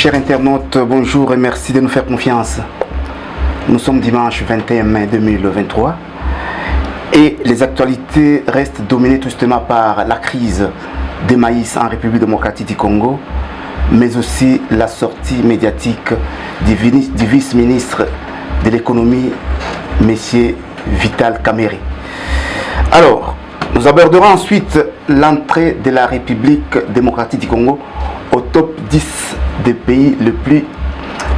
Chers internautes, bonjour et merci de nous faire confiance. Nous sommes dimanche 21 mai 2023 et les actualités restent dominées tout justement par la crise des maïs en République démocratique du Congo, mais aussi la sortie médiatique du vice-ministre de l'économie, M. Vital Kamerhe. Alors, nous aborderons ensuite l'entrée de la République démocratique du Congo au top 10 des pays les plus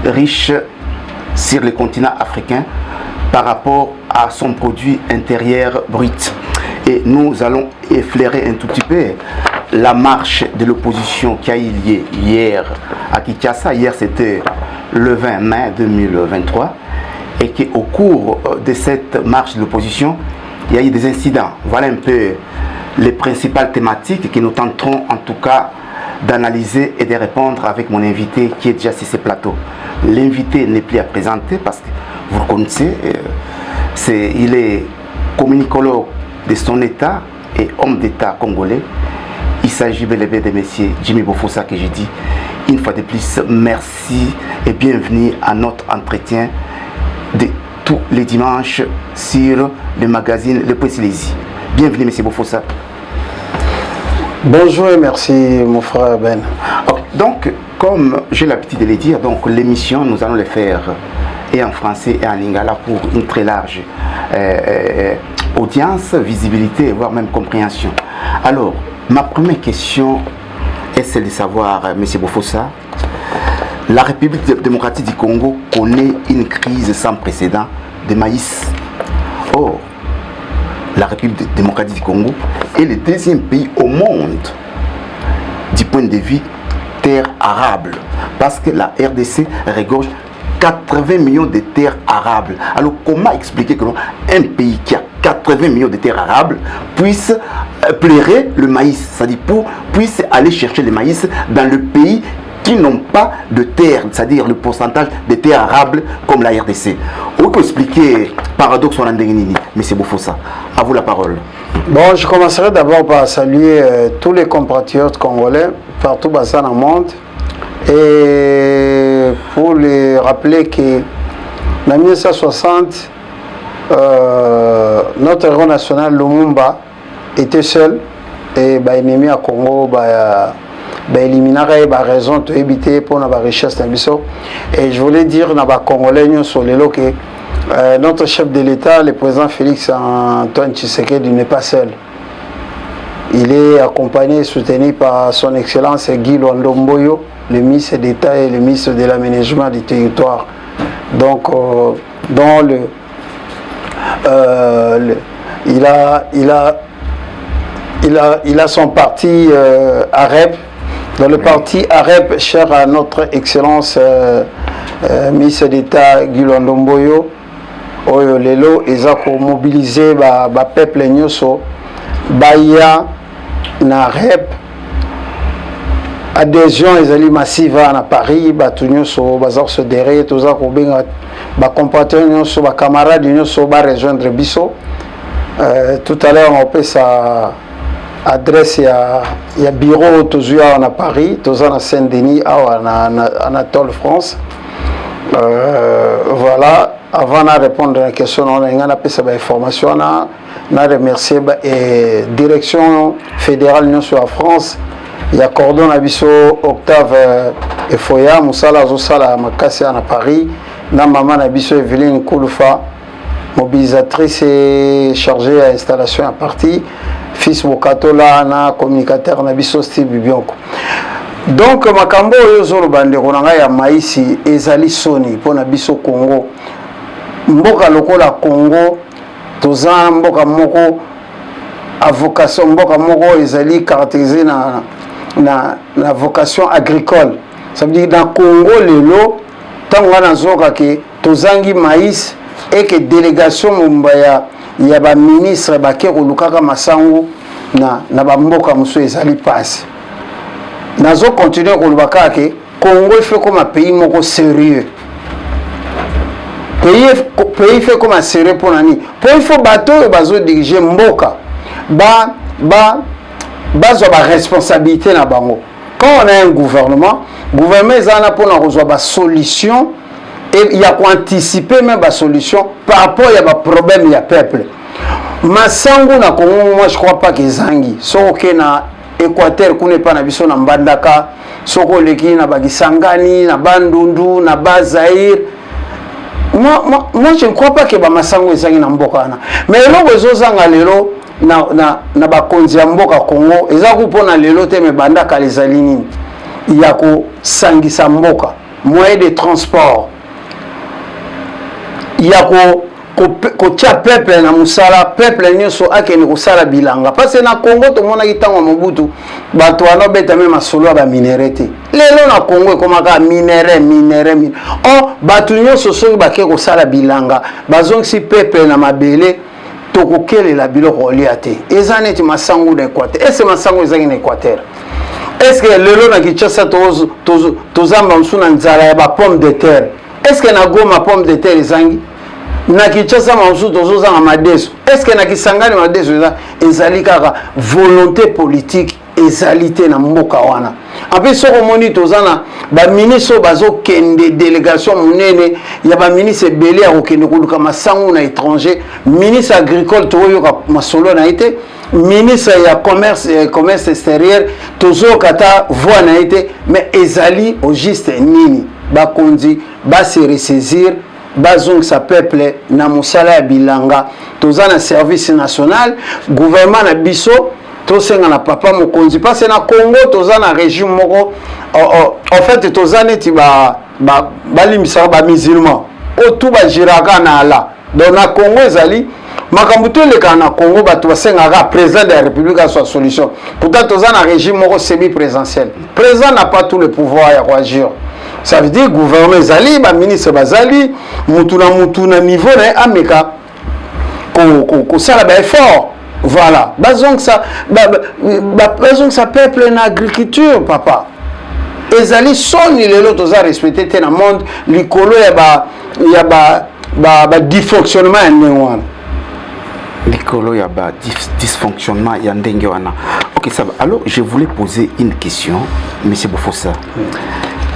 riches sur le continent africain par rapport à son produit intérieur brut. Et nous allons effleurer un tout petit peu la marche de l'opposition qui a eu lieu hier à Kinshasa. Hier, c'était le 20 mai 2023. Et qu'au cours de cette marche de l'opposition, il y a eu des incidents. Voilà un peu les principales thématiques que nous tenterons en tout cas d'analyser et de répondre avec mon invité qui est déjà sur ce plateau. L'invité n'est plus à présenter parce que vous le connaissez, il est communicologue de son État et homme d'État congolais. Il s'agit bel et bien de M. Jimmy Bofossa que j'ai dit. Une fois de plus, merci et bienvenue à notre entretien de tous les dimanches sur le magazine Le Point Silésie. Bienvenue M. Bofossa. Bonjour et merci mon frère Ben. Donc, comme j'ai l'habitude de le dire, donc l'émission, nous allons le faire et en français et en lingala pour une très large audience, visibilité, voire même compréhension. Alors, ma première question est celle de savoir, M. Bofossa, la République démocratique du Congo connaît une crise sans précédent de maïs. Or, la République démocratique du Congo est le deuxième pays au monde du point de vue terres arables. Parce que la RDC regorge 80 millions de terres arables. Alors comment expliquer que un pays qui a 80 millions de terres arables puisse pleurer le maïs, c'est-à-dire puisse aller chercher le maïs dans le pays qui n'ont pas de terre, c'est-à-dire le pourcentage de terres arables comme la RDC. On peut expliquer paradoxe en Andenini, M. Bofossa. À vous la parole. Bon, je commencerai d'abord par saluer tous les compatriotes congolais partout dans le monde et pour les rappeler que en 1960, notre héros national Lumumba était seul et l'ennemi à Congo éliminer les raisons de éviter pour la richesse et je voulais dire aux Congolais que notre chef de l'État, le président Félix Antoine Tshisekedi, n'est pas seul. Il est accompagné et soutenu par son excellence Guy Luando, le ministre d'État et le ministre de l'aménagement du territoire. Donc, il a son parti AREP. Dans le parti AREP, cher à notre excellence ministre d'État Guy Luando, oyo lelo eza ko mobiliser ba peuple nyoso baya na REP adhésion ezali massive na Paris batu nyoso baza se derrière toza ko benga ba compatriotes nyoso ba camarades nyoso ba rejoindre biso. Tout à l'heure on peut sa adresse ya bureau tozuya na Paris toza na Saint-Denis à Anatole France. Voilà. Avant de répondre à la question, on a une information. On a remercié la direction fédérale de la France. Il y a Cordon Abisso, Octave et Foya, Moussala Zosala, Makassi à Paris. Na maman Abisso Evelyne Kouloufa, mobilisatrice et chargée à l'installation à partie. Fils Bokatola, na communicateur Nabisso Steve Bibionko. Donc, Makambo Yozoro Banderonanga ya Maïsi, Ezali Soni, pour Nabisso Congo. Mboka lokola Congo toza mboka moko a vocation mboka moko ezali caractérisé na vocation agricole. Ça veut dire dans Congo lelo tango wana zoka ke tozangi maïs et que délégation mumbaya ya ba ministre bake kolukaka masango na ba mboka muso ezali passe. Nazo continuer kolubaka ke Congo fait comme un pays moko sérieux. Pays fait comme un sérieux pour nani. Pour il faut bateau et bazo diriger mboka. Ba responsabilité na bango. quand on a un gouvernement est là pour avoir des solutions et il y a anticiper même des solutions par rapport à des problèmes il y a peuple. Masango na Congo, moi je crois pas que zangi. Soko na Équateur qu'on n'est pas na biso na Mbandaka, soko leki na Bagisangani, na Bandundu, na Bazaïr. Moi je ne crois pas que ba masango ezangi na mboka na. Mais lelo ezozanga lelo na bakonzi ya mboka Congo, ezaku pona lelo te me bandaka les alini. Il y a ko sangisa mboka, moyen de transport. Il y a ko tia peuple na musala peuple nyoso akeni kusala bilanga parce na Congo to mona kitango Mobutu bato wana beta même masolo ba minerete lelo na Congo komaka minere oh bato nyoso so ba ke kusala bilanga bazong si peuple na mabele to kokelela biloko liate ezaneti masango d'Équateur est-ce masango ezangi na Équateur est-ce que lelo na Kinshasa tozamba msuna nzala ya ba pomme de terre est-ce que na Goma pomme de terre ezangi na Kinshasa mamusu tozozanga madeso est-ce que na Kisangani madeso ezali kaka volonté politique ezali te na mboka wana ape soko moni tozana ba ministre bazo kende délégation munene ya ba ministre belé ya kokende koluka masango na étranger ministre agricole toyoka masolo na été ministre ya commerce extérieur tozo kata voix na été mais ezali au juste nini ba kondi ba se ressaisir bazong sa peuple na musala ya bilanga toza na service national gouvernement na biso tosenga na papa mokonzi parce na Congo toza na régime moko en fait toza neti balimbisa ba musulman o tout ba jiraka na ala donc na Congo ezali makambo to leka na Congo bato basengaka président de la République à sa solution pourtant toza na régime moko semi présidentiel président n'a pas tout le pouvoir ya agir. Ça veut dire gouvernement zali ba ministre bazali mutuna niveau na ameka ko sala ba effort voilà bazong ça peuple na agriculture papa ezali soni lelo toza respecter te na monde likolo ya ba dysfonctionnement ya ndengwana likolo ya ba dysfonctionnement ya ndenge wana. OK, ça va. Alors je voulais poser une question monsieur Bofossa.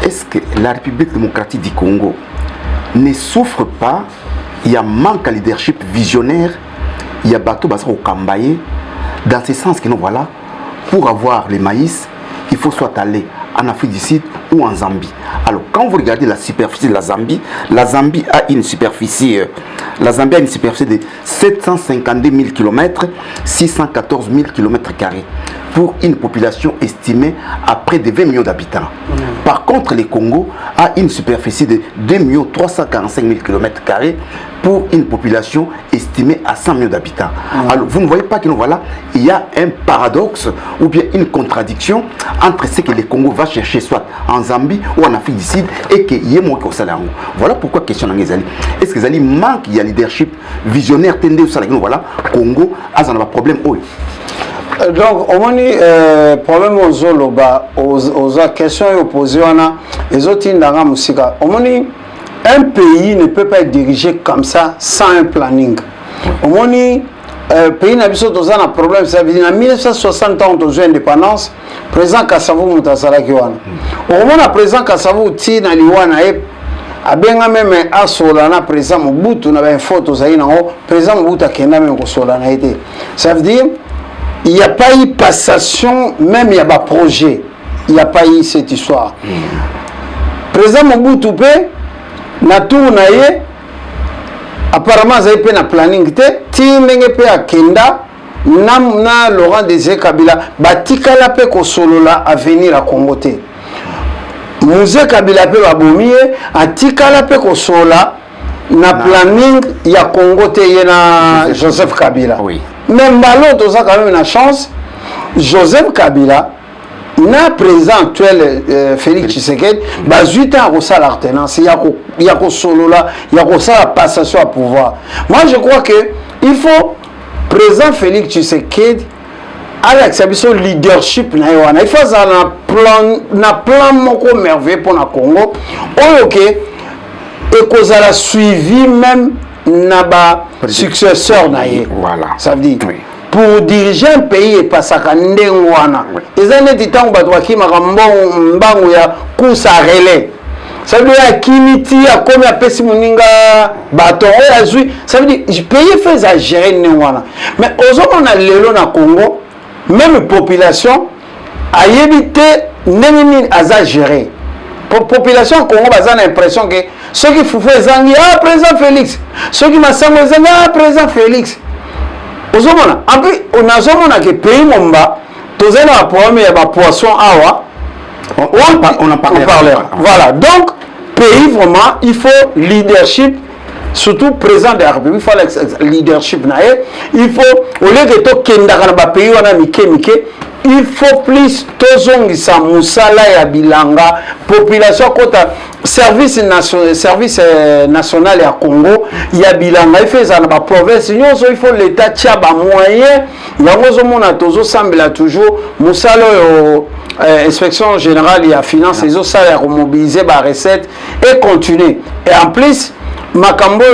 Est-ce que la République démocratique du Congo ne souffre pas, il y a manque de leadership visionnaire, il y a bateau au Kambaye, dans ce sens que nous voilà, pour avoir les maïs, il faut soit aller en Afrique du Sud ou en Zambie. Alors quand vous regardez la superficie de la Zambie a une superficie, de 752 000 km, 614 000 km², pour une population estimée à près de 20 millions d'habitants. Par contre, le Congo a une superficie de 2 345 000 km² pour une population estimée à 100 millions d'habitants. Alors, vous ne voyez pas que voilà, il y a un paradoxe ou bien une contradiction entre ce que le Congo va chercher soit en Zambie ou en Afrique du Sud et que y ait moins que ça. Voilà pourquoi question d'Angezali. Est-ce que Zali manque il y a leadership visionnaire tendé au Salagno voilà Congo a un problème oui. Donc, au moins, problème aux questions opposées, les autres dans musica. Au moins, un pays ne peut pas être dirigé comme ça sans un planning. Au moins, pays n'a pas un problème. Ça veut dire en 1960 ans, on a eu l'indépendance. Président Kassavou Moutazala Kiwana. Au moins, le président Kassavou Tina Liwana abenga même asolana président Mobutu na une photo zaina président Mobutu akenda même kosolana été. Ça veut dire il n'y a pas eu passation, même il y a pas projet. Il n'y a pas eu cette histoire. Président Mobutu na tournaye apparemment ça a na planning te tinenge pe akenda na Laurent Désiré Kabila batikala pe ko solola avenir à Congo te. Musée Kabila pe babomie atikala pe ko sola na planning ya Congo te na Joseph Kabila. Oui. Même Ballon, tu as quand même une chance. Joseph Kabila, le président actuel Félix Tshisekedi, il y a 8 ans à l'alternance, il y a un solo là, il y a la passation à pouvoir. Moi je crois qu'il faut, président Félix Tshisekedi, avec son leadership, il faut un plan merveilleux pour le Congo, et qu'on a suivi même. Naba successeur naïe. Voilà. Ça veut dire pour diriger un pays et pasaka ndenge wana eza neti ntango bato bakimaka mbangu ya course à relais ça veut dire akimiti akomi apesi moninga bato oyo azwi ça veut dire pays fait à gérer ndenge wana mais ozomona lelo na Congo même population ayebi te ndenge nini aza gérer population Congo baza na impression que ceux qui fufu ezangi président Félix ceux qui masango ezangi président Félix ozomona en plus on azomona que pays momba tozana ba problème ya ba poisson awa on en parlera voilà donc pays vraiment il faut leadership surtout président de la République il faut leadership na il faut au lieu que to kendaka na ba pays wana mike il faut plus tozongisa musala ya bilanga population kota service national ya Congo ya bilanga il fait ça na ba province nyonso il faut l'état tia ba moyen yango zomona tozo sambela toujours musala yo inspection générale ya finance ezo sala ya remobiliser ba recette et continuer et en plus makambo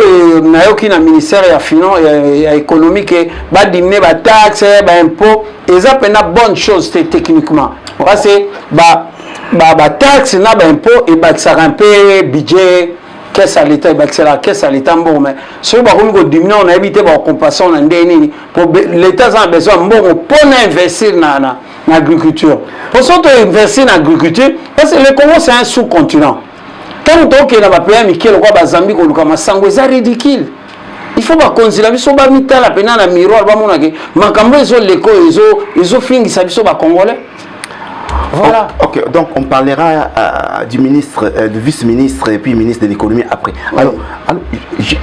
nayoki na ministère ya finance ya économique ba diminuer ba taxe ba impôt eza pena bonne chose techniquement parce que ba taxe na ba impôt et ba ça un peu budget caisse à l'état et ba la caisse à l'état bon mais ce ba ko diminuer on a évité ba compensation na ndeni pour l'état a besoin bon pour investir na agriculture pour ça to investir na agriculture parce que le Congo c'est un sous-continent. Quand on a un pays qui est Zambie, c'est ridicule. Il faut pas considérer que les gens qui ont un miroir, ils ont fini Congolais. Voilà. Ok, donc on parlera du ministre, du vice-ministre et puis ministre de l'économie après. Oui. Alors,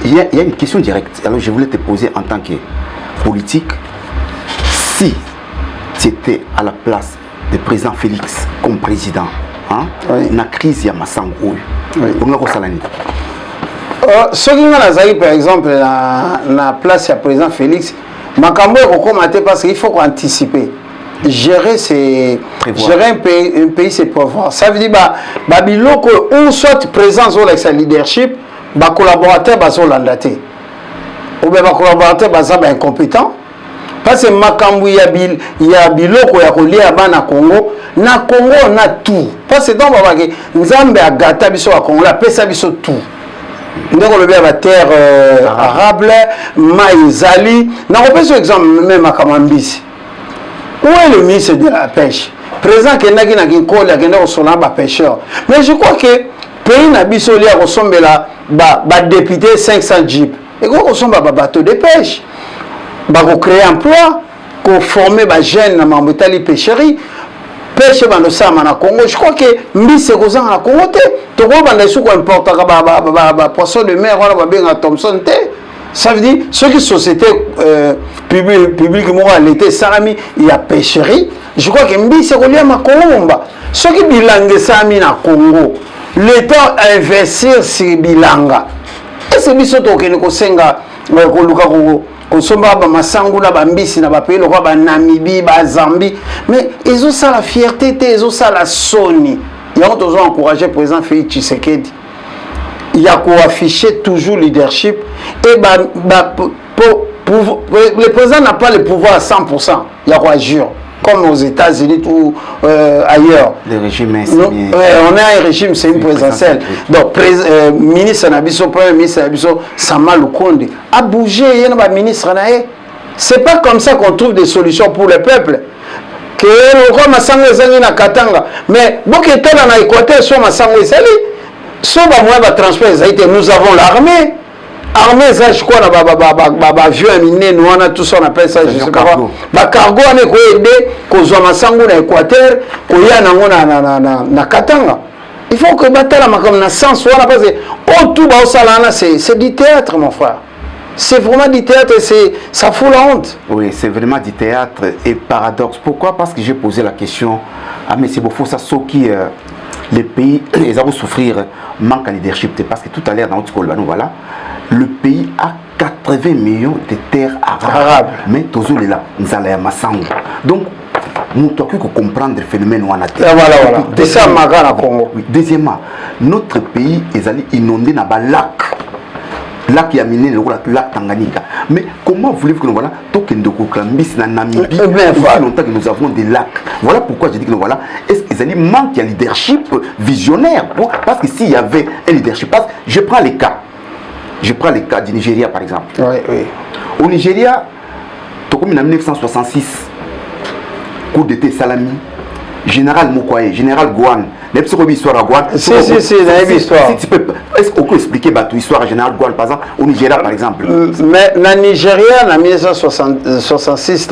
il y a une question directe. Alors, je voulais te poser en tant que politique, si tu étais à la place du président Félix comme président, la crise, il y a Massango. Ce qui m'a par exemple la place du président Félix, Makambo est recommandé parce qu'il faut anticiper. Gérer un pays, c'est prévoir. Ça veut dire que ou soit présence ou sa leadership, les collaborateurs sont landatés. Ou bien les collaborateurs sont incompétents. Parce que makambu ya biloko ya kolia bana Congo na Congo on a tout parce que donc babake nzambe agata biso ya Congo la pesa biso tout ndeko le ba terre arable maïzali na repese exemple même makamambisi où est le ministre de la pêche président kendaki na kinkoli akenda ko sola ba pêcheur mais je crois que pays na biso lia ko sombela ba député 500 jeep et ko somba ba bateau de pêche pour créer emploi, pour former les jeunes dans la pêcherie, pêche dans le Sama na Congo. Je crois que Mbisi est dans la Congo. Tu vois, les importent des poissons de mer, à Thomson. Ça veut dire ceux qui sont sociétés publiques, l'été, il y a pêcherie. Je crois que Mbisi est dans la Congo. Ceux qui bilanguent Sami na Congo, l'État investir sur bilanga. Et c'est Mbisi qui est Senga, Kosomba ba masangu na bambisi na ba pays le roi ba Namibie ba Zambie mais ils ont ça la fierté ils ont ça la soni ils ont toujours encouragé le président Félix Tshisekedi il y a quoi afficher toujours leadership et le président n'a pas le pouvoir à 100% il y a quoi jure comme aux États-Unis ou ailleurs. Le régime est on a un régime, c'est une présidentielle. Donc, ministre Nabiso, premier ministre Nabiso, Sama Lukonde, a bougé, il y a un ministre. Ce n'est pas comme ça qu'on trouve des solutions pour le peuple. Que le roi Massango Ezali na Katanga. Mais, bon, que tel en Équateur, soit Massango Ezali, soit moi, transport, nous avons l'armée. Armée, ça, je crois, vieux aminé, nous on a tout ça, on appelle ça, je sais pas quoi. Cargo, on est aidé, qu'on soit Massango na Équateur, qu'on y a na Katanga. Il faut que bataille comme na sens, on a passé. Oh, tout bas au salana, c'est du théâtre, mon frère. C'est vraiment du théâtre et ça fout la honte. Oui, c'est vraiment du théâtre et paradoxe. Pourquoi? Parce que j'ai posé la question à M. Bofo, ça, ce qui les pays, ils vont souffrir manque de leadership. Parce que tout à l'heure, dans notre col, voilà, le pays a 80 millions de terres arabes. Mais tous les là, nous allons à Massango. Donc, nous devons comprendre le phénomène où on a été. Voilà. C'est ça, Magana Congo. Deuxièmement, notre pays est allé inonder dans un lac. Lac qui a miné le lac Tanganyika. Mais comment voulez-vous que nous voilà, Tokendoko Klambis, na Namibie, voilà. longtemps que nous avons des lacs. Voilà pourquoi je dis que nous voilà, est-ce qu'il manque un leadership visionnaire? Parce que s'il y avait un leadership, parce que je prends les cas. Je prends les cas du Nigeria par exemple. Oui, oui. Au Nigeria, en 1966, coup d'été Salami, général Mokwaye, général Gouane, si, est-ce qu'on peut expliquer l'histoire à général Gouane, par exemple, au Nigeria, par exemple? Mais en Nigeria, en 1966,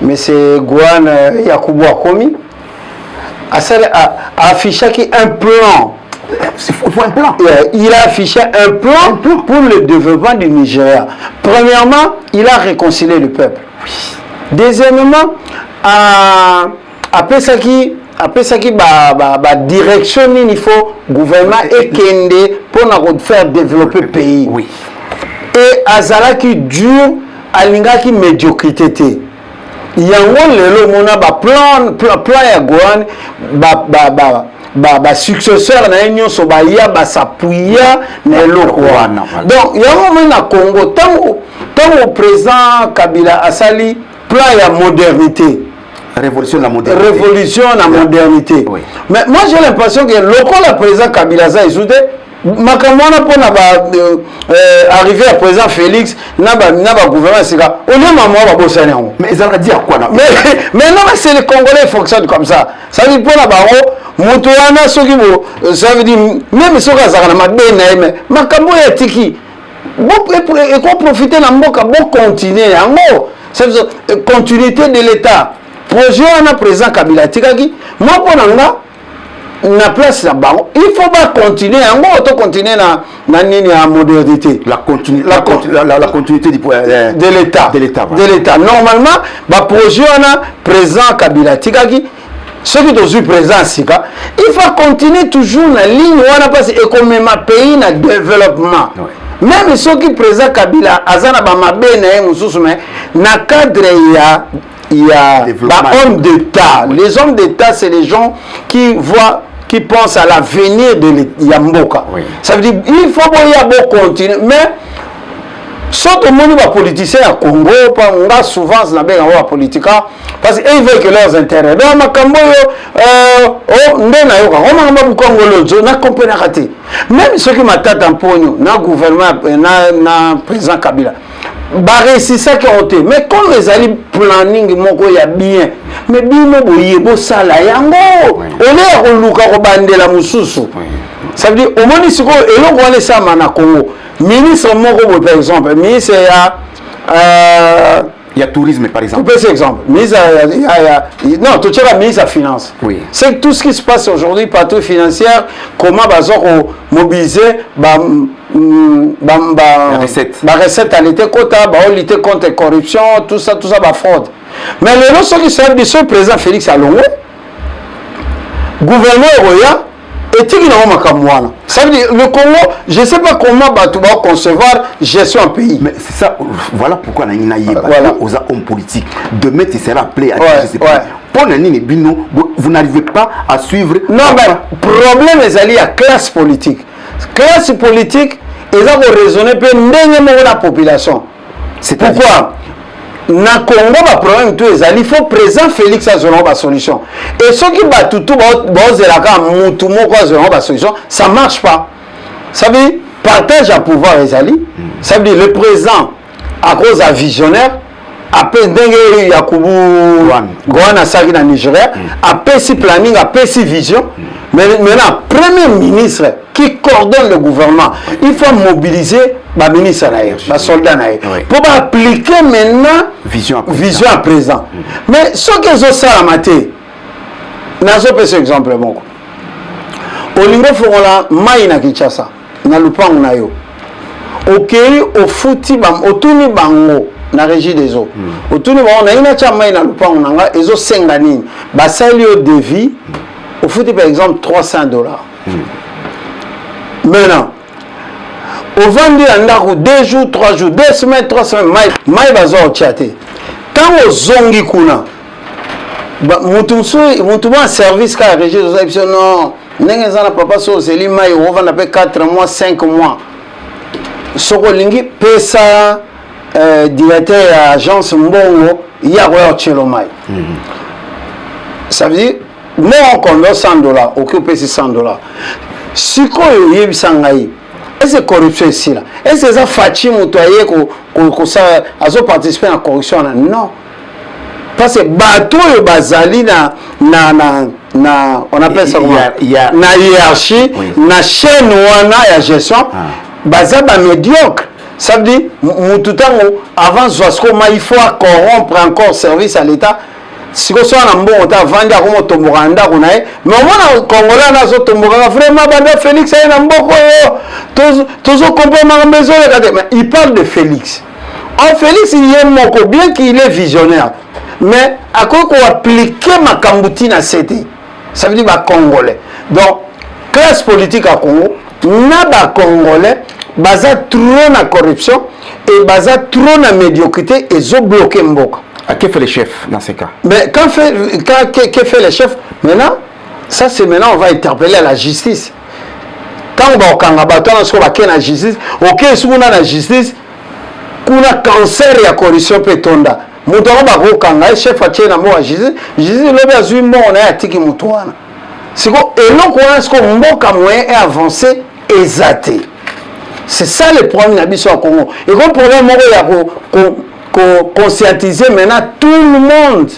M. Gouane Yakubu Akomi a affiché un plan. Il faut un plan. Il a affiché un plan pour le développement du Nigeria. Premièrement, il a réconcilié le peuple. Deuxièmement, après ça qui direction il faut gouvernement et kende pour faire développer le pays. Oui. Et azala qui dure alinga qui médiocrité. Yango lelo mona plan ya Gouane successeur na nyonso ba ya s'appuya na eloko wana. Donc yango mona Congo tant président Kabila asali plan ya modernité. Révolution de la modernité. Révolution de la modernité. Oui. Mais moi j'ai l'impression que le président Kabila a ajouté makamwana pour arriver à président Félix na gouvernement sika au lieu maman va bosser néanmoins. Mais ils allaient dire quoi là? Mais non, mais c'est les Congolais fonctionnent comme ça. Ça veut dire pour la baro motoana sokibo ça veut dire même soka zakana mabena mais makambo ya tiki et qu'on profiter na mboka bon continuer yango ça veut dire continuité de l'état. Projet on président Kabila tikaki moi pour nanga na place là bas il faut pas continuer yango auto continuer na nini ya modernité la continuité de l'état normalement ba projet on président Kabila tikaki ceux qui sont présents sika il faut continuer toujours la ligne on a passé et comme ma pays na développement. Oui. Même ceux qui président Kabila azana ba mabena e mususu mais na cadre il y a hommes d'État. Les hommes d'État, c'est les gens qui pensent à l'avenir de Yamboka. Oui. Ça veut dire il faut continuer. Mais sauf au monde des politiciens à Congo, pas souvent dans les politiques, parce qu'ils veulent que leurs intérêts. Donc, même ceux qui m'attendent en pognon, dans le gouvernement, dans le président Kabila. C'est ça qui a été. Mais quand les alliés planning, il y a bien. Mais bien, il y a ça là. On est au Luka Robande la Moussousou. Ça veut dire, au moins, il y a ça à Congo. Ministre Moko, par exemple, ministre, il y a tourisme, par exemple. Par exemple, non, tout ça, ministre de la Finance. Oui. C'est tout ce qui se passe aujourd'hui, partout financière, comment mobiliser la recette à l'été quota, lutter contre la corruption, tout ça, fraude. Mais les gens qui sont du seul président Félix Alongwe, gouverneur Roya, et qui ça veut dire le Congo, je ne sais pas comment tu vas concevoir gestion un pays. Mais c'est ça, voilà pourquoi on a aux hommes politiques. Demain, tu seras appelé à diriger ces pays. Pour vous n'arrivez pas à suivre. Non, mais le problème est à la classe politique. Classe politique, ils ont raisonné pour la population. C'est pourquoi na Congo ba problème tout ezali il faut présent Félix azona ba solution et ceux qui ba tout bozela mutu moko azona ba solution ça marche pas. Ça veut dire partage à pouvoir ezali ça veut dire le présent à cause à visionnaire après ndenge Yakubu Gouane asaki na Nigeria après si planning après si vision mais maintenant premier ministre qui coordonne le gouvernement il faut mobiliser les ministres les soldats pour appliquer maintenant vision à présent mais ce que je sais à maté nazo pesa exemple moko olingo fongola mai na Kinshasa na lupango na yo okei ofuti otuni bango na régie des eaux otuni bango na ina cha mai na lupango nanga ezo senga nini basali au devis ofuti par exemple $300 maintenant au vendu en 2 jours 3 jours 2 semaines 3 semaines mai bazo otiate tant ozongi kuna mutu service ka régie des eaux non ndenge za na papa so zeli mai ovanda pe 4 mois 5 mois soko lingi pesa directeur ya agence mbongo ya roya chelomai ça veut dire moi kondo $100 occupé $100 sikoyo yebisa ngai est-ce que corruption ici là est-ce que ça fachi muto aye ko ça azo participer à corruption non parce que bateau yo bazali na on appelle ça comment na hiérarchie na chaîne wana ya gestion baza ba médiocre. Ça veut dire, avant il faut corrompre encore service à l'État. Si vous avez un bon temps, vendre comme Tomoranda, mais au moins, Congolais, on a Tomoranda, vraiment, Félix, il y a un bon toujours comprendre la maison. Il parle de Félix. En Félix, il y a un mot, bien qu'il est visionnaire. Mais à quoi qu'on applique ma Kamboutine à CT, ça veut dire Congolais. Donc, classe politique à Congo, n'a pas Congolais. Baza trop na corruption et baza trop na médiocrité et zo bloqué mboka. Que fait les chefs dans ces cas? Mais que fait les chefs? Maintenant, ça c'est maintenant on va interpeller la justice. Quand on va au Kangabato, on va la justice. Ok, si on a la justice, on a cancer et la corruption pétonda. Moutouana va au Kanga, chef a tient l'amour à justice. Justice le besoin bon on a attiqué moutouana. C'est quoi? Et donc on a ce qu'on mboka moyen est avancé et zaté. C'est ça le problème de la Congo. Et comme problème, il faut conscientiser maintenant tout le monde.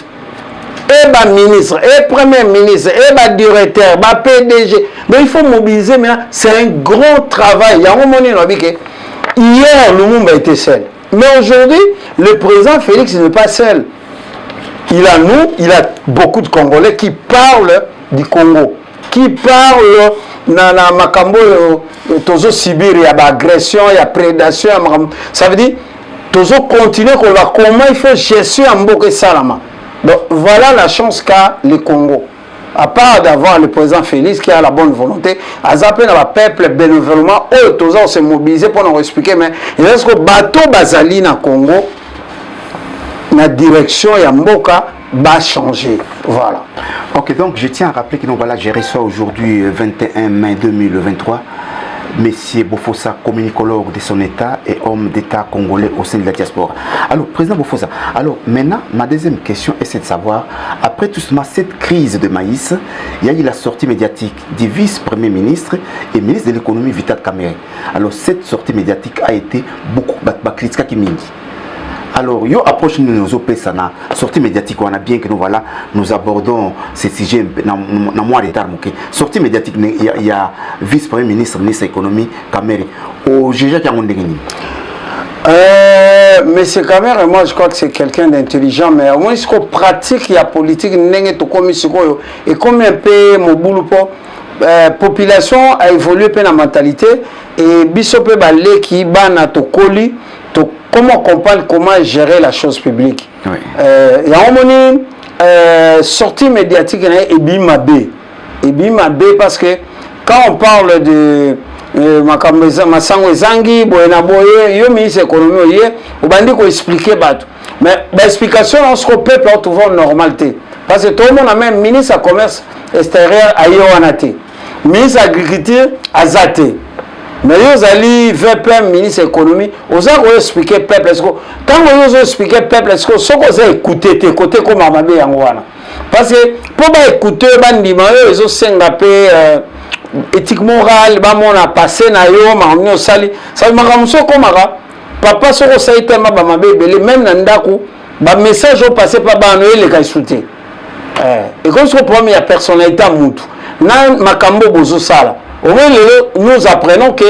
Et le ministre, et le premier ministre, et le directeur, et le PDG. Mais il faut mobiliser maintenant. C'est un gros travail. Il y a un moment où hier, le monde a été seul. Mais aujourd'hui, le président Félix n'est pas seul. Il a beaucoup de Congolais qui parlent du Congo, qui parlent na makambo tozo Sibir, il y a agression, il y a prédation, ça veut dire tozo continuer comment il faut gestion en Mboke Salama. Donc voilà la chance qu'a le Congo. À part d'avoir le président Félix qui a la bonne volonté, à zapper dans le peuple bénévolement, on se mobiliser pour nous expliquer, mais il reste que bateau Bazali na Congo, la direction ya Mboka va changer. Voilà. Ok, donc je tiens à rappeler que nous voilà gérer ça aujourd'hui, 21 mai 2023. Monsieur Bofossa, communicologue de son État et homme d'État congolais au sein de la diaspora. Alors, président Bofossa, alors maintenant, ma deuxième question est de savoir, après tout cela, cette crise de maïs, il y a eu la sortie médiatique du vice-premier ministre et ministre de l'économie Vital Kamerhe. Alors, cette sortie médiatique a été beaucoup critiquée qui mingi. Alors, yo approche nous opesana sortie médiatique on a bien que nous abordons ces sujets dans mois de temps. Sortie médiatique il y a vice-premier ministre ministre de l'économie Kamerhe au GG qui a Monsieur Kamerhe, moi je crois que c'est quelqu'un d'intelligent, mais au moins ce qu'on pratique la politique et comme un peu mon boulot pour population a évolué dans la mentalité et bisope balé qui bana to koli. Comment comprendre comment gérer la chose publique. Oui. Il y a un moment sortie médiatique et bimabé. Et bimabé parce que quand on parle de Masango Zangi, Boena Boye, yo ministre économie, on va dire qu'on explique bateau. Mais l'explication, on se peuple a trouvé une normalité. Parce que tout le monde a même ministre à commerce extérieur à Yohanate, ministre agriculture à Zate. Mais vous allez vers le ministre de l'économie, vous allez expliquer peuple. Quand vous expliquez peuple, est-ce que vous allez écouter côté comme Amabé Yangwana? Parce que pour écouter, vous allez éthique morale, on a passé na yo, on a sali. Ça veut dire que papa soko saïté ma bamabé même nandaku, ba message au passé pas ba noé les kaisouté. Et comme ce problème il y a personnalité à moutou. Na makambo bozo sala. Au moins, nous apprenons que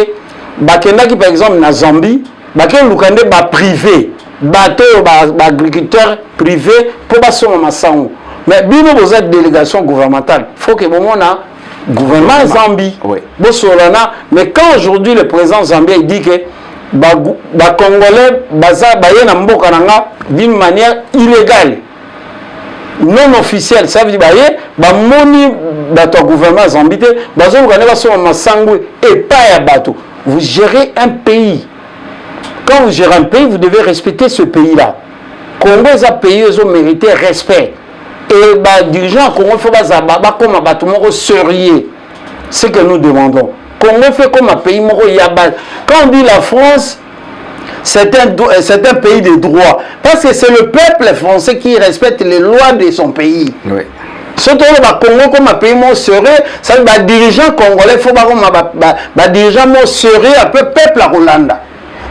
Bakenda qui par exemple na Zambie, Bakenda Lukande ba privé, bateau ba agriculteur privé pour ba son masango. Mais bino vous êtes délégation gouvernementale, faut que bon on a gouvernement Zambie. Oui. Bon solana, mais quand aujourd'hui le président Zambie dit que ba Congolais baza ba yena mboka nanga d'une manière illégale. Non officiel, ça veut dire bah moni bateau gouvernement zambie bazo vous connaissez pas masango et pas à bateau. Vous gérez un pays. Quand vous gérez un pays, vous devez respecter ce pays-là. Congo est un pays où ils ont mérité respect. Et bah dirigeants Congo faut pas comme un bateau sérieux. C'est ce que nous demandons. Congo fait comme un pays moro yaba. Quand on dit la France, c'est un pays de droit. Parce que c'est le peuple français qui respecte les lois de son pays. Oui. Surtout le Congo comme un pays sérieux, ça veut dire que les dirigeants congolais, il faut que les dirigeants sérieux, un peu peuple à Rolanda.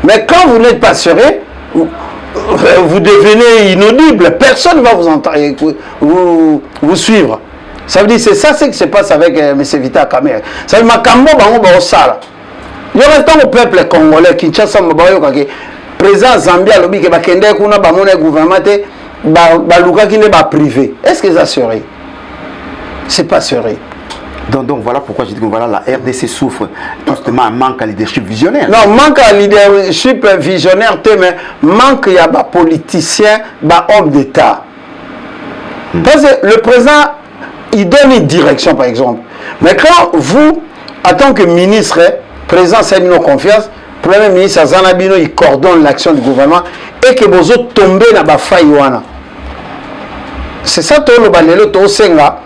Mais quand vous n'êtes pas sérieux, vous devenez inaudible. Personne ne va vous entendre, vous suivre. Ça veut dire c'est ça ce qui se passe avec M. Vital Kamerhe. Ça veut dire que Makambo Sala. Il y a un peuple congolais qui Kinshasa le président Zambia lobi que bakende kuna ba mon gouvernement ba luka qui n'est pas privé. Est-ce que ça serait? C'est pas sérieux. Donc voilà pourquoi je dis que voilà, la RDC souffre justement un manque à leadership visionnaire. Non, manque à leadership visionnaire, mais manque à des politiciens, des hommes d'État. Parce que le président, il donne une direction par exemple. Mais quand vous, en tant que ministre, président Sabino Confiance, premier ministre Azanabino, il coordonne l'action du gouvernement et que vous tombez dans la faille. C'est ça tout le balelo, tout senga.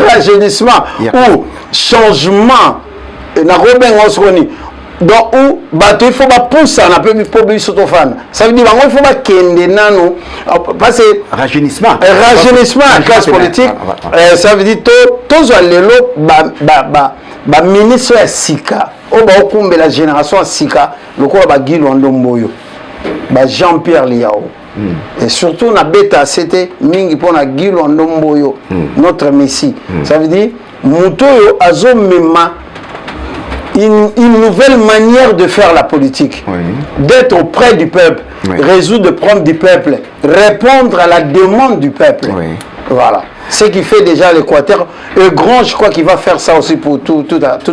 Rajeunissement ou changement donc où il faut pousser ça veut dire il faut pas parce que rajeunissement en classe politique ça veut dire tous les ministre à Sika la génération à Sika le quoi Jean-Pierre Liao. Et surtout, na bêta c'était mingi pour na Guilo Ndomboyo, notre messie. Ça veut dire, Moutoyo azo mema une nouvelle manière de faire la politique, d'être auprès du peuple, résoudre le problème du peuple, répondre à la demande du peuple. Voilà. Ce qui fait déjà l'Équateur. Et grand, je crois qu'il va faire ça aussi pour toute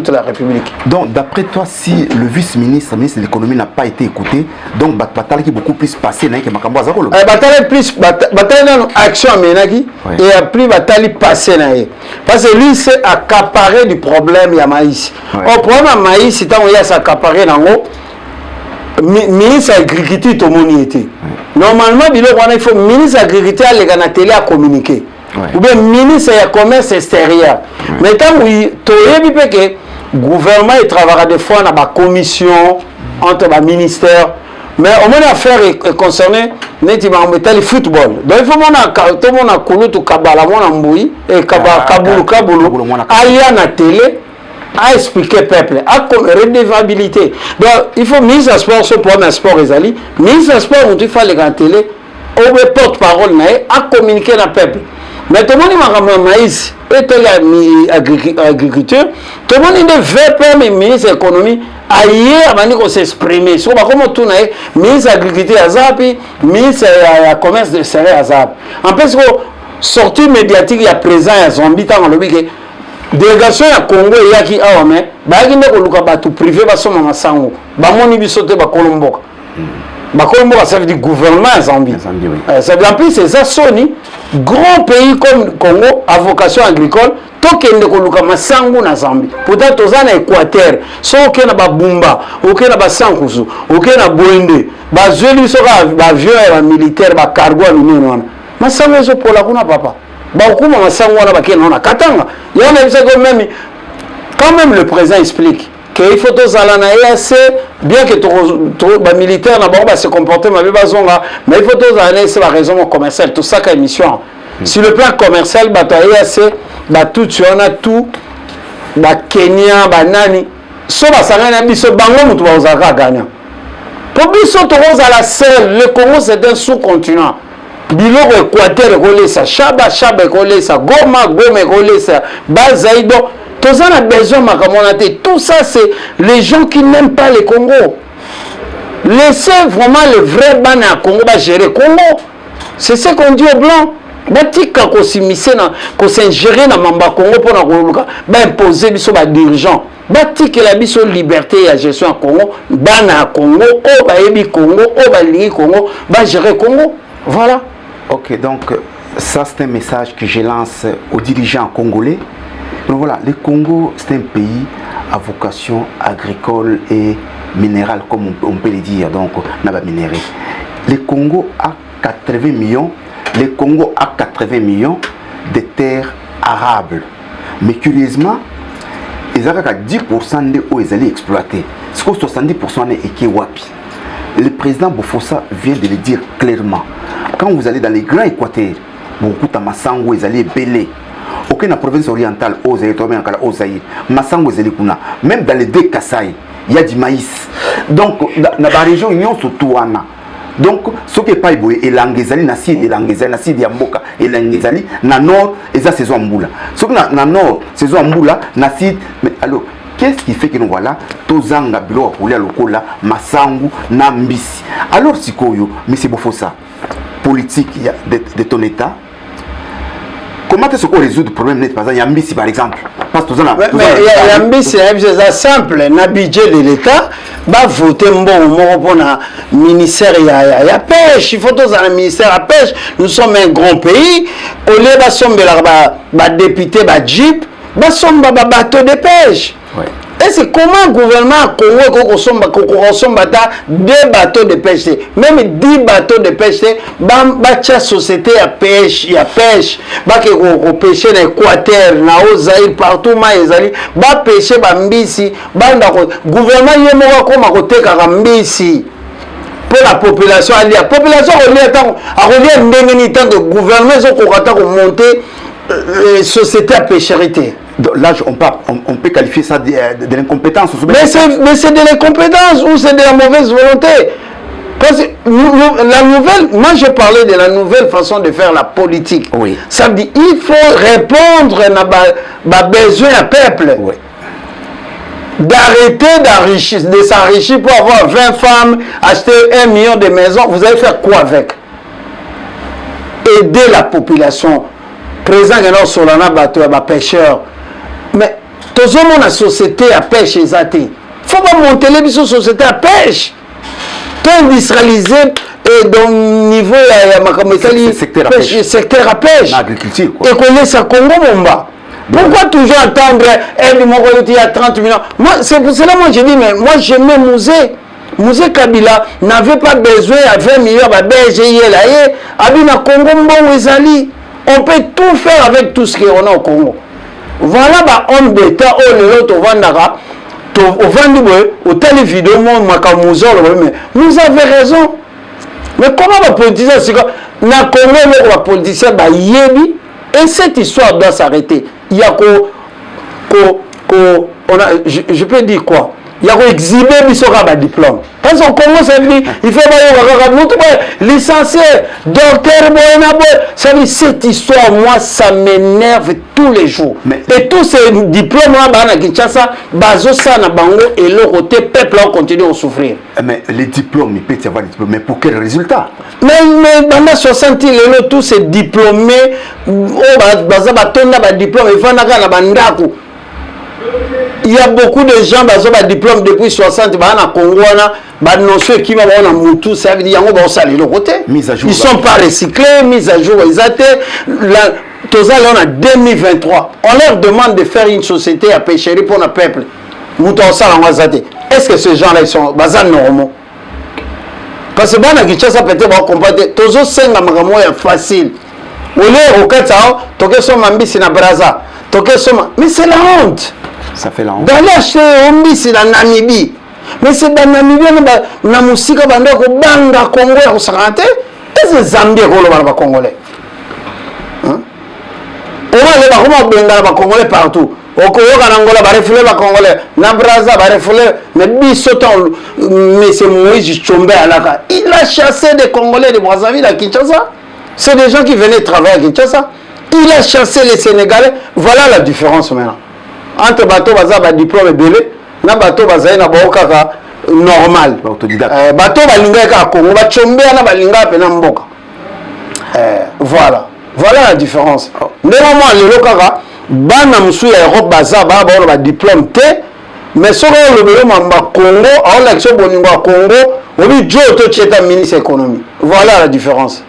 la République. Donc, d'après toi, si le vice-ministre, ministre de l'économie n'a pas été écouté, donc Batali qui est beaucoup plus passé que Makambo Azakolo. Batali plus dans action à Menaki et plus Batali passé. Parce que lui, c'est accaparé du problème il y a maïs. Au problème à maïs, c'est quand il y a s'accaparé dans l'eau. Ministre de l'agriculture, tout le monde y était. Normalement, il faut ministre de l'agriculture aller à la télé à communiquer. Ou bien ministre du commerce extérieur. Mais tant que le gouvernement travaillera des fois dans la commission entre les ministères. Mais au moins l'affaire est concernée le football. Donc il faut que tout le monde a connu tout Kabala, et Kaboulou, aller à la télé. À expliquer peuple, à redevabilité. Donc, il faut mise à sport, ce problème sport Ezali, mise à sport, il faut aller à la télé, au porte-parole, à communiquer avec le peuple. Mais tout le monde a maïs, et tout l'agriculture, tout le monde veut le ministre de l'économie, ailleurs, on s'exprimer. Si on va comme tout le ministre de l'agriculture à Zapi, ministre du commerce de serre à Zap. En plus, sortie médiatique, il y a présent, il y a zombie, dans le week-end. Délégation ya Congo yaki awa mais baaki ndeko luka batu privé basoma masango bamoni bisote bakolomboka bakolomboka ça veut dire gouvernement ya Zambie ça veut dire en plus c'est ça Sony grand pays comme Congo à vocation agricole tokende ko luka masango na Zambie pourtant toza na Équateur so okena ba Bumba okena ba Sankusu okena Boende bazeli soka ba avion ya militaire ba cargo ya minene wana masango ezo pola kuna papa. Bakuma masango wana bakena na katanga yana bisa ko même quand même le président explique qu'il faut tous aller na EAC bien que les militaires na ba se comporter mabe bazonga mais il faut tous aller c'est la raison commerciale tout ça comme émission sur le plan commercial bato EAC ba tout tuana tout ba Kenya ba nani so basanga na biso bango mutu bazaka gagnant pour biso to la seule le Congo c'est un sous-continent. Biloko Équateur kolesa Chaba kolesa Goma kolesa Bazaïdo tous ça a besoin makamonate tout ça c'est les gens qui n'aiment pas le Congo. Laissez vraiment le vrai bana Congo va gérer Congo. C'est ce qu'on dit aux blancs. Batika ko simisena ko s'ingérer na mamba Congo pour na koluka ba imposer biso ba dirigeant. Batika la biso liberté et gestion à Congo bana Congo o ba yebi Congo o ba lingi Congo ba gérer Congo. Voilà. Ok, donc ça c'est un message que je lance aux dirigeants congolais. Donc voilà, le Congo c'est un pays à vocation agricole et minérale, comme on peut le dire, donc on a minéré. Le Congo a 80 millions, le Congo a 80 millions de terres arables. Mais curieusement, ils ont 10% de où ils allaient exploiter. Ce que 70% est qui wapi. le président Bofossa vient de le dire clairement. Quand vous allez dans les grands Équateurs, beaucoup de Massango, ils allaient belé. Aucune province orientale, Massango, même dans les deux Kassai, il y a du maïs. Donc, dans la région, il y a surtout. Donc, ce qui n'est pas et l'angezali, nasi et l'angezali, nasi diamboka et l'angezali, na nord, et ça saison amboula. Ce qui na nord, saison amboula, nasi. Mais alors, qu'est-ce qui fait que nous voilà, tozanga bilo pour les locaux là, Massango, Nambisi. Alors, si koyo, mais c'est beau ça. Politique de ton état. Comment est-ce qu'on résout le problème net? Par exemple, Yambisi par exemple. Parce que Yambisi, c'est simple. Le budget de l'État va voter pour le ministère de la pêche. Il faut tous dans le ministère de la pêche. Nous sommes un grand pays. Au lieu de député, de jeep, nous sommes un bateau de pêche. Ouais. Et c'est comment le gouvernement a consomme 2 bateaux de pêche, même 10 bateaux de pêche, la société à pêche, va pêcher dans l'Équateur, dans l'Ozaïr, partout, va pêcher Bambisi, le gouvernement est côté Karambisi. Pour la population, la population a relié tant que le gouvernement a monté société à pêcherité. Là, on peut qualifier ça de l'incompétence. Mais c'est de l'incompétence ou c'est de la mauvaise volonté. Parce que la nouvelle, moi je parlais de la nouvelle façon de faire la politique. Oui. Ça veut dire qu'il faut répondre à besoin du peuple. Oui. D'arrêter de s'enrichir pour avoir 20 femmes, acheter 1 million de maisons. Vous allez faire quoi avec? Aider la population. Présent sur la bateau à pêcheurs. Mais tout le monde a société à pêche et zate. Il faut pas monter les société à pêche. Tout industrialisé et dans le niveau secteur à pêche. L'agriculture. Et qu'on laisse à Congo Momba. Pourquoi toujours attendre il y a 30 millions? Moi, c'est pour cela que je dis, mais moi j'aimais Musée. Musée Kabila n'avait pas besoin à 20 millions de BGI. Abina Congo Mbou. On peut tout faire avec tout ce qu'on a au Congo. Voilà l'homme d'État, au télévidéo, vous avez raison. Mais comment va politicien, c'est quoi? Na Congo, le politicien, et cette histoire doit s'arrêter. Il y a je peux dire quoi? Il y a exhibé un diplôme. Parce qu'on commence à dire, il faut licencié, docteur, ça veut dire cette histoire, moi, ça m'énerve tous les jours. Mais, et tous ces diplômes-là, et le côté peuple continue à souffrir. Mais les diplômes, il peut y avoir des diplômes, mais pour quel résultat? Mais dans la 60 ans, tous ces diplômés, il y a beaucoup de gens qui ont des diplômes depuis 60 ans au Congo, qui ils ne sont pas recyclés, mis à jour. Ils on a 2023. On leur demande de faire une société à pêcherie pour le peuple. Est-ce que ces gens-là ils sont normaux? Parce que les gens peut-être comprendre. Facile. Mais c'est la honte. Ça fait la honte. D'aller acheter un bis dans Namibie. Mais c'est dans Namibie, na musika banda ko banga Congo ya kusangate. Est-ce que Zambie ko lo ba congolais? Hein? On va aller ba benga ba congolais partout. Okoyoka na Angola ba refule ba congolais, na Brazza ba refule, mais bisoton mais c'est Moïse Tchombe alaka. Il a chassé des Congolais de Brazzaville à Kinshasa. C'est des gens qui venaient travailler à Kinshasa. Il a chassé les Sénégalais. Voilà la différence maintenant. Entre bateau baza diplôme belé na bateau baza na boka normal bateau balinga ka Congo ba chombe na balinga pe na mboka voilà la différence néanmoins le kaka bana musu ya Europe baza ba diplôme té mais soko le belo mamba Congo a l'action boningo Congo obi jo to cheta ministre économie. Voilà la différence.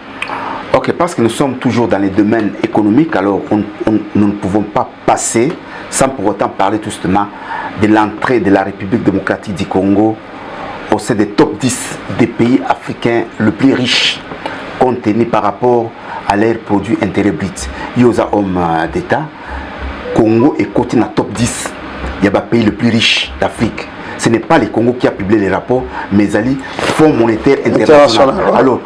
Ok, parce que nous sommes toujours dans les domaines économiques, alors nous ne pouvons pas passer sans pour autant parler tout justement de l'entrée de la République démocratique du Congo au sein des top 10 des pays africains le plus riches, compte tenu par rapport à leurs produits intérieurs bruts. Il y a des hommes d'État, Congo est côté dans le top 10. Il y a des pays le plus riches d'Afrique. Ce n'est pas le Congo qui a publié les rapports, mais Ali Fonds monétaire international. Alors,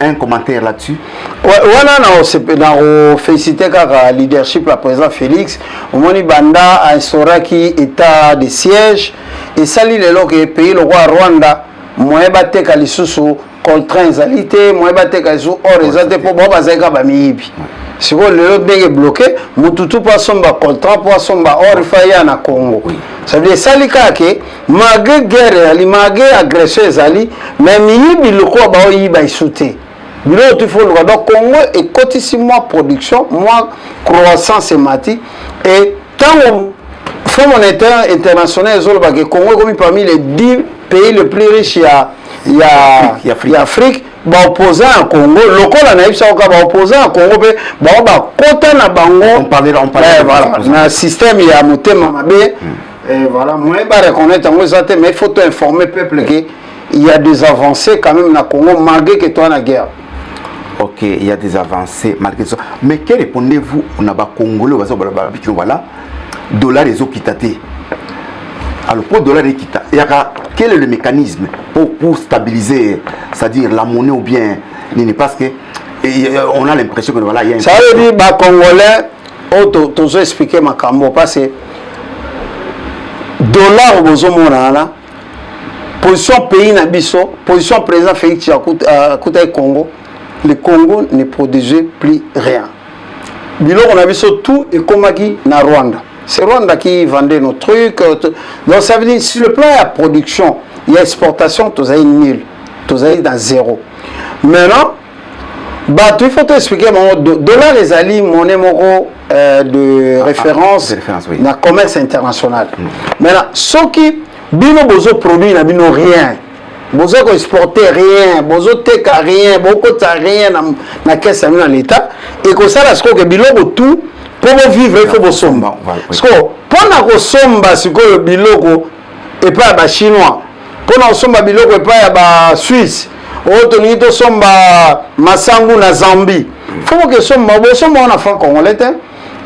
un commentaire là-dessus. On a félicité le leadership la président Félix. Au moment où Banda a instauré qui état de siège et ça les pays le roi Rwanda moyen battre kalisusu contraint zalité moyen battre kalisu or ezate pour bon bazeka ba miyibi. Si vous le avez bloqué, mututu pas somba contrat pour somba or faya na Congo. Ça veut dire ça les cas que malgré guerre ali malgré agression ezali mais miyibi le quoi ba yiba isouté. Bilo tu faut le donc Congo est quotidiennement production, moi croissance et et tant Fonds monétaire international que Congo comme parmi les 10 pays les plus riches il y a Afrique opposant à Congo local na ibisa ka opposant à Congo pe ba kota na bango on parlait voilà na système il y a motema mabe et voilà moi ba reconnaître en ça mais il faut informer peuple que il y a des avancées quand même na Congo malgré que toi na guerre. Ok, il y a des avancées malgré ça. Mais que répondez-vous on a ba Congolais voilà dollar les okitaté. Alors pour dollar et kita, quel est le mécanisme pour stabiliser, c'est-à-dire la monnaie ou bien parce que on a l'impression que voilà il y a ça veut dire bah Congolais tu expliquer ma cambo parce que dollar au monana position pays na biso position président Félix Tshisekedi Congo le Congo ne produisait plus rien bilo on a biso tout et comme qui na Rwanda. C'est Rwanda qui vendait nos trucs. Donc ça veut dire, sur le plan de la production, il y a exportation, tu as nul. Tu as dans zéro. Maintenant, bah, il faut t'expliquer, dollar les alliés, monnaie de référence oui. Dans le commerce international. Maintenant, ceux qui bino bozo produit, n'a bino rien. Bozo exporter rien, bozo teka rien, beaucoup de rien na caisse dans l'État. Et que ça, là, ce que bino tout. Pour vivre, il faut que somba. Parce que pour que somba, c'est que le biloko et pas les Chinois. Pour que somba biloko et pas les Suisse. Autre ni to somba masangu na Zambie. Il faut que somba, on a franc congolais.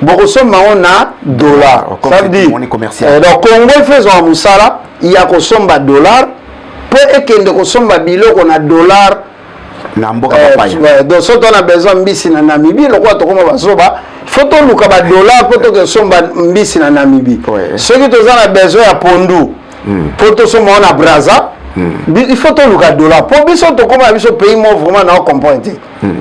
Bon somba on a dollar. Ça veut dire. Donc Congo fait un musala, il y a que somba dollar. Pour que somba biloko on a dollar. Donc si on a besoin de mbisi na Namibie, le quoi to comme basoba. Faut que nous avons dollar pour que somba mbisi na Namibie. Ceux qui ont besoin à Pondu, pour que somba on a Brazza, il faut que nous avons dollar. Pour que somba comme un pays moi vraiment non comprendre.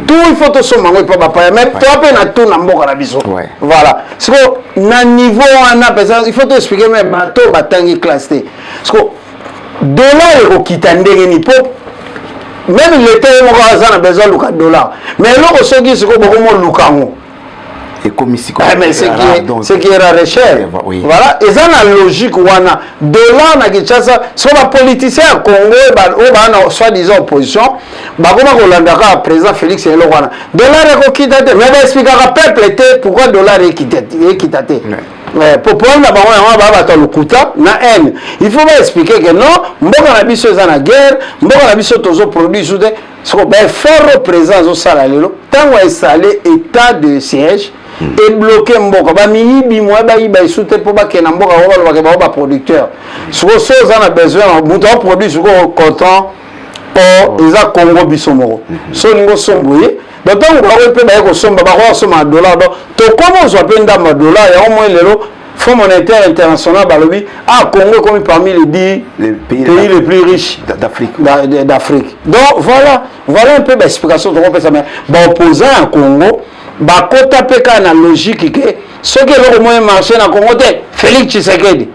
Tout il faut que somba on pas pas mais toi pe na tout na mboka na biso. Voilà. C'est que na niveau on a besoin il faut expliquer même bateau batangi classé. Parce que dollar au kitandenge ni pop même l'état on a besoin de dollar. Mais là ceux qui se ko beaucoup lukango. Mais ce qui est rare cher. Oui. Voilà. Et ça, la logique, wana dollar na Kinshasa, si on a politicien à Congo, on a soi-disant opposition, comment on a président Félix et le wana. Dollar est quitté, mais on expliquer à peuple pourquoi dollar est quitté. Pour prendre la banque, on va le kuta na haine. Il faut expliquer que non, mboka na biso za na guerre, mboka na biso tozo produit soudé, so ben fort présence au salaire, tant on installé état de siège. Et bloqué mboka ba miyibi moi ba yiba isute pour ba kena mboka ba producteur so so on a besoin muto produit so content or eza Congo bisomoro so ningo somboye donc on va pe ba ko somba ba ko soma dollar donc to comment on peut ndama dollar et au moins lelo Fonds monétaire international balobi Congo comme parmi les 10 pays les plus riches d'Afrique. Donc voilà un peu l'explication de ça mais opposant à Congo bah kota peka na logique que ce qui est le moyen marché na Congo Félix Tshisekedi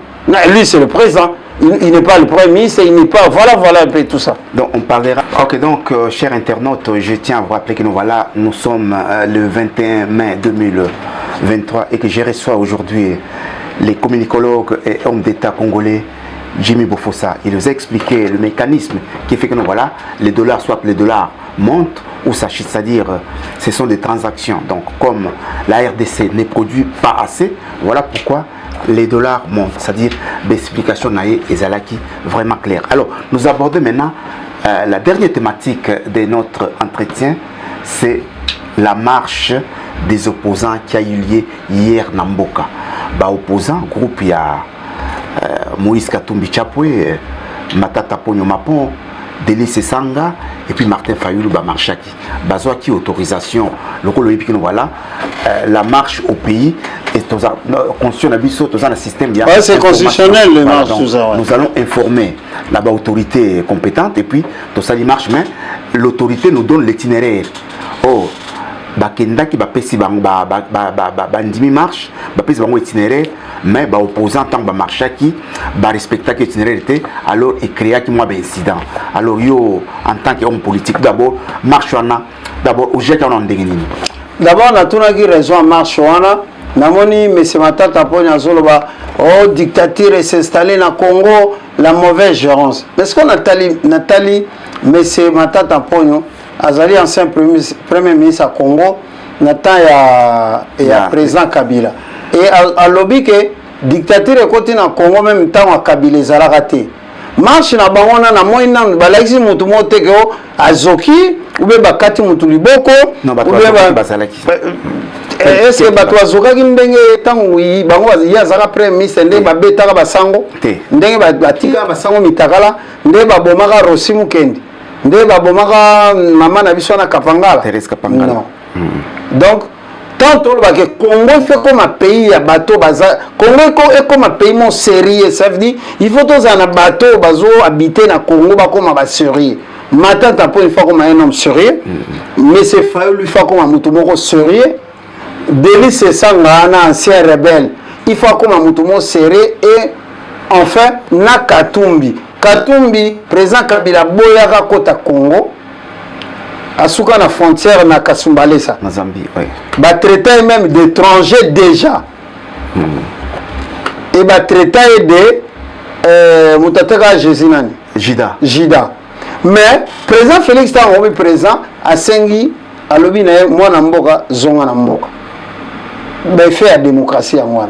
lui c'est le président il n'est pas le premier ministre il n'est pas voilà un peu tout ça donc on parlera ok donc chers internautes je tiens à vous rappeler que nous sommes le 21 mai 2023 et que je reçois aujourd'hui les communicologues et hommes d'État congolais Jimmy Bofossa. Il nous a expliqué le mécanisme qui fait que les dollars montent ou ça chute, c'est-à-dire ce sont des transactions. Donc comme la RDC ne produit pas assez, voilà pourquoi les dollars montent. C'est-à-dire l'explication naïe et Zalaki vraiment claire. Alors nous abordons maintenant la dernière thématique de notre entretien, c'est la marche des opposants qui a eu lieu hier à Mboka. Opposants, groupe il y a Moïse Katumbi Chapwe, Matata Ponyo Mapon, Denis Sanga et puis Martin Fayoulou Marchaki. Bazoa qui autorisation, le voilà, la marche au pays et constitution un système bien. C'est constitutionnel les marches. Nous allons informer l'autorité compétente et puis tout ça marche, mais l'autorité nous donne l'itinéraire. Oh, bakenda qui bapesi bandimi marche, bapesi bango itinéraire, mais opposant tant ba marchaki, respecta que itinéraire était, alors il créa qui moi incident. Alors yo en tant qu'homme politique d'abord marche wana, d'abord au jet on ndengeni. D'abord na tuna qui raison marche wana, namoni monsieur Matata Ponya zoloba oh dictature s'installer na Congo, la mauvaise gérance. Est-ce qu'on Nathalie monsieur Matata Ponyo Azali ancien premier ministre à Congo, Nathan et à président Kabila. Et à lobby que dictature est continue à Congo même temps à Kabila les a raté. Marche na bangona na moina balaxi mutu moteke azoki ou be bakati mutu liboko non ba basalaki. Est-ce que bato azoka ki ndenge tangu yi bango ya zaka premier ministre ndenge ba betaka basango ndenge batika basango mitakala ndenge ba bomaka Rosimu Kendi. Nde babomaka maman na biso na Kapangala. Thérèse Kapangala. Non. Donc tant que Congo fait comme un pays à bateau baza Congo est comme un pays mon sérieux, ça veut dire il faut tous un bateau bazo habiter na Congo ba comme un sérieux. Matin t'as pas une fois comme un homme sérieux, mais c'est Fayoulou lui fait comme un mutumoko sérieux. Denis Sanga un ancien rebelle, il faut comme un mutumoko sérieux et enfin na Katumbi. Katumbi, président Kabila Boyaka Kota Congo, Asuka na frontière na Kasumbalesa. Na Zambie, oui. Ba traité même d'étrangers déjà. Et ba traité de Mutateka Jésinani. Jida. Mais président Félix Tangobi présent à Sengi, à Lobine, moi Namboka, Zonga Namboka. Ben fait la démocratie à moi.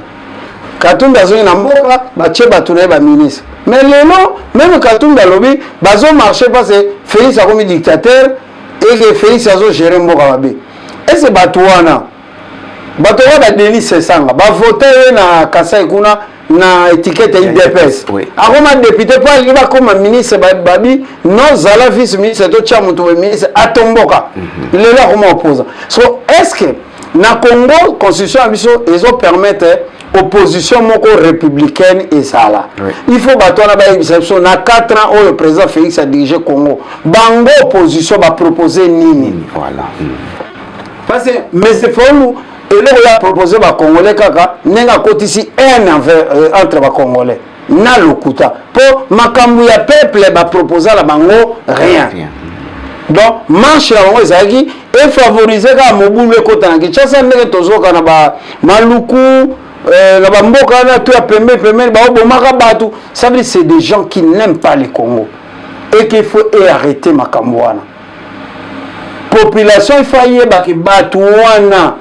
Katumbi a Zonga Namboka, ba tche batune ba ministre. Mais non, même Katumbi a lobby, bazo marché parce que Félix a commis dictateur et que Félix a géré Mbokababe. Et c'est Batouana. Batouana Denis Sanga. Ba voté na Kasai Kuna na étiquette IDPS. Akoma député pas il va comme ministre Babi, non zala vice ministre to chamuto ministre atomboka. Il est là comme opposant. So est-ce que na Congo constitution abiso ils permettent opposition moko républicaine et ça là. Il faut battre na exception na 4 ans où le président Félix a dirigé Congo. Bango opposition va proposer nini. Voilà. Parce que mais c'est Fayoulou et là il a proposé ba Congolais kaka nenga kotisi entre ba Congolais. Na lokuta pour makambu ya peuple ba proposer la bango rien. Donc marche la bango ezaki et favoriser ka mobulu ekota na Kinshasa ndenge tozoka na ba maluku la bamboka na tout à pembe ça veut dire c'est des gens qui n'aiment pas le Congo et qu'il faut arrêter Makambouana. Population il faut y aller batouana.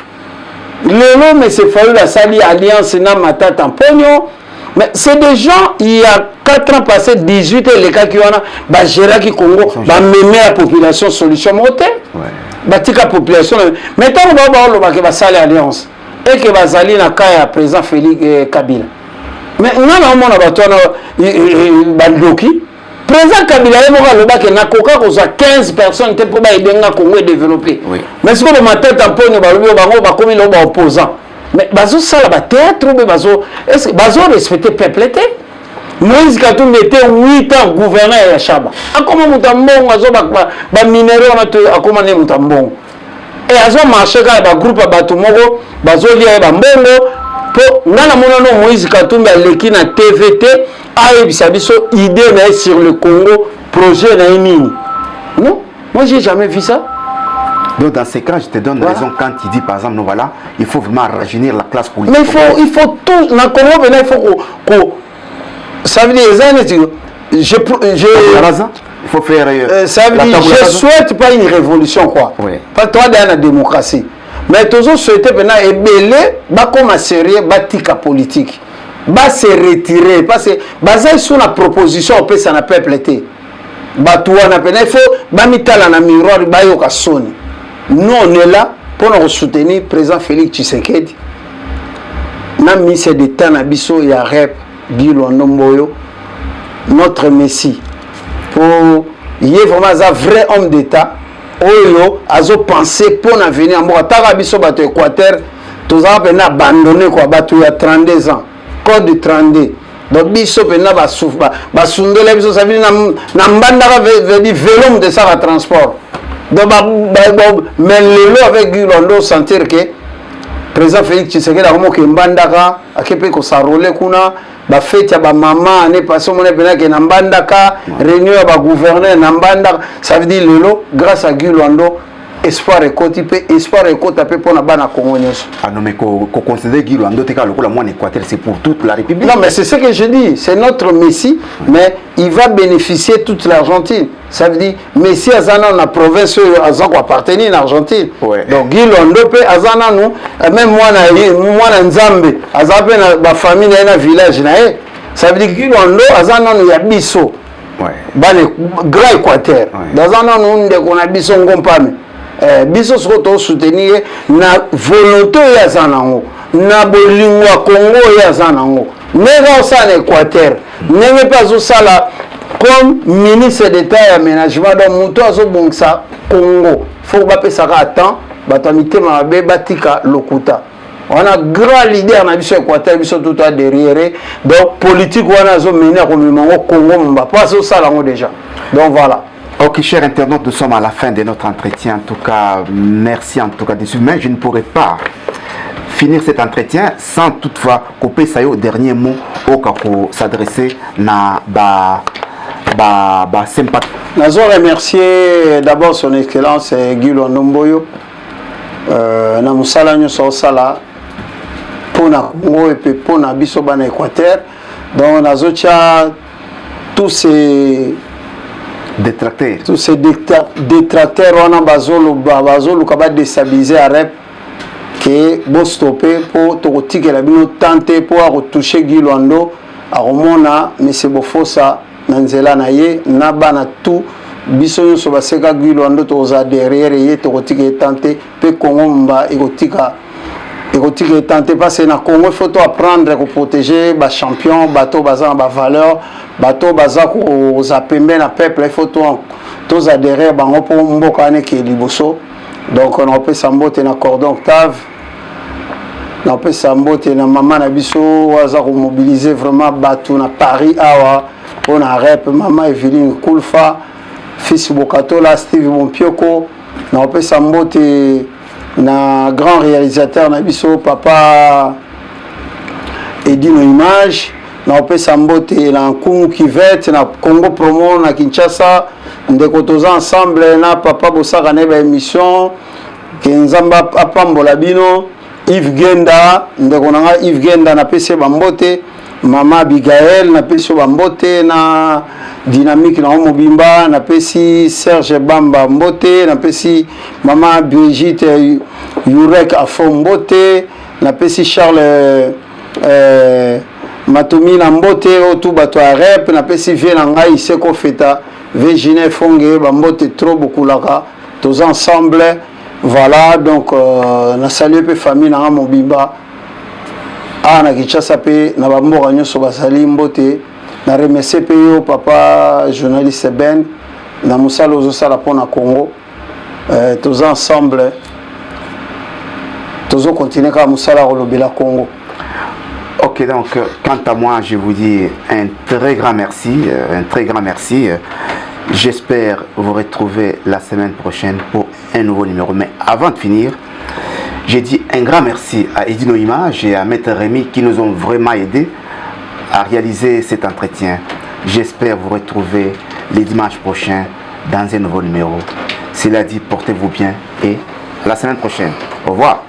Le mais c'est fallu la sali alliance na matata pogno. Mais c'est des gens il y a 4 ans passé 18 et les cas qui ont gérer qui Congo mener la population solution moté. Batika population mais tant on va sali alliance. Et que Bazali na kaya président Félix Kabila. Mais on a un abattoir Bandoki. Président Kabila est mort le bac na coca cause 15 personnes te pour aider na Congo développer. Mais ce que le matin tampon bango ba comme le opposant. Mais bazo sala ba théâtre mais bazo est-ce que bazo respecter peuple té? Moïse Katumbi était 8 ans gouverneur ya Chaba. Akoma mutambongo bazo ba minéraux na to akoma ne mutambongo. Et à ce marché, il y a un groupe de Moko, il y a un mbongo, pour nous, Moïse Katumbi a l'équipe na TVT, a une idée sur le Congo, projet na Emini. Non, moi j'ai jamais vu ça. Donc dans ces cas, je te donne raison quand il dit par exemple, nous voilà, il faut vraiment rajeunir la classe politique. Mais il faut tout, dans le Congo, il faut qu'on... Ça veut dire, il faut faire. Ça veut dire, je ne souhaite pas une révolution, quoi. Pas toi dans la démocratie. Mais toujours souhaiter maintenant ébélé, comme un sérieux, tika politique. Se retirer. Parce que, basé sur la proposition, on peut s'en peuple été. Il faut mitala na miroir, bayoka soni. Nous, on est là pour nous soutenir le président Félix Tshisekedi. Na ministre d'État na biso ya rep Bilo Nomboyo, notre messie. Pour il est vraiment un vrai homme d'État. Oyo azo penser pour l'avenir en mboka taka biso bato Équateur tozala pena abandonné quoi bato ya 32 ans code de 32 donc biso pena basundela biso ça veut dire na mbandaka veut dire vélo de ça va transport donc mais lelo avec Guy Londo sentir que président Félix Tshisekedi a remonté mbandaka akepe ko s'enrôler kuna ba fête ya ba maman année passée mon epena ke na mbandaka réunion ya ba gouverneur na mbandaka ça veut dire lelo grâce à Guy Londo espoir ekoti pe espoir ekota pe pona bana Congo nyonso. Ah non mais ko considérer Guy Londo te ka lokola moi en Équateur c'est pour toute la République. Non mais c'est ce que je dis, c'est notre Messie mais il va bénéficier toute l'Argentine. Ça veut dire Messi azana na province azako appartenir à l'Argentine. Ouais. Donc Guy Londo pe azana nous même moi na Nzambe azape na ba famille na village na e. Ça veut dire Guy Londo azana nous ya biso. Ouais. Bale grand Équateur. Azana nous ndeko na biso ngompame. Biso soto soutenir na volonté ya zanango na bolingo ya Congo ya zanango. Nega osana Équateur. Nenge pas osala comme ministre d'État et aménagement dans Mouto Azobongsa Congo. Faut pas ça à temps, batamité mabe batika lokuta. On a grand leader na biso Équateur biso tout à derrière. Donc politique on a zo mener au Congo mba pas ça là déjà. Donc voilà. Ok, chers internautes, nous sommes à la fin de notre entretien. En tout cas, merci en tout cas de suivre. Mais je ne pourrais pas finir cet entretien sans toutefois couper ça au dernier mot au cas pour s'adresser na sympathie. Nous allons remercier d'abord son excellence Guy Londo Mboyo. Na musala nyoso sala pona Congo et puis pona biso bana Équateur. Donc nazotia tous ces détracteurs on a bazolo kaba déstabiliser arep que bon stopper pour tokotika la bino tenter pour retoucher Guy Londo a romona mais c'est bofosa nanzela na ye na bana tout biso nyonso baseka Guy Londo toza derrière ye tokotika tenter pe Congo mba ekotika tenter parce que na Congo il faut apprendre à protéger ba champion bateau baza ba valeur bateau baza ko zapembe na peuple il faut tous adhérer bango pour mboka ne ke liboso. Donc on peut sambote na cordon octave on peut sambote na maman na biso waza ko mobiliser vraiment bateau na Paris awa on a rep maman Evelyne Kulfa fils Bokato la Steve Bompioko on peut sambote na grand réalisateur na biso papa Edino Image na peut sambote na Nkumu Kivet na Congo Promo na Kinshasa ndeko toza ensemble na papa bosaka na émission Kenzamba apambola bino Yves Genda ndeko nanga Yves Genda na pese bambote mama Abigail na pese bambote na dynamique na mobimba na pesi Serge Bamba mbote na pesi mama Brigitte Yurek Afombote na pesi Charles Matomi na mbote otu bato a rep na pesi vie na ngai seko feta Virginie Fonge bambote trop beaucoup laka tous ensemble voilà donc na saluer pe famille na mobimba na Kinshasa pe na bamboka nyonso basali mbote na remercier pe yo papa journaliste Ben na musala ozosala pona Congo tous ensemble tous continuer ka musala kolobela Congo. Ok, donc quant à moi je vous dis un très grand merci, j'espère vous retrouver la semaine prochaine pour un nouveau numéro. Mais avant de finir, j'ai dit un grand merci à Edino Image et à Maître Rémi qui nous ont vraiment aidés à réaliser cet entretien. J'espère vous retrouver les dimanches prochains dans un nouveau numéro. Cela dit, portez-vous bien et à la semaine prochaine. Au revoir.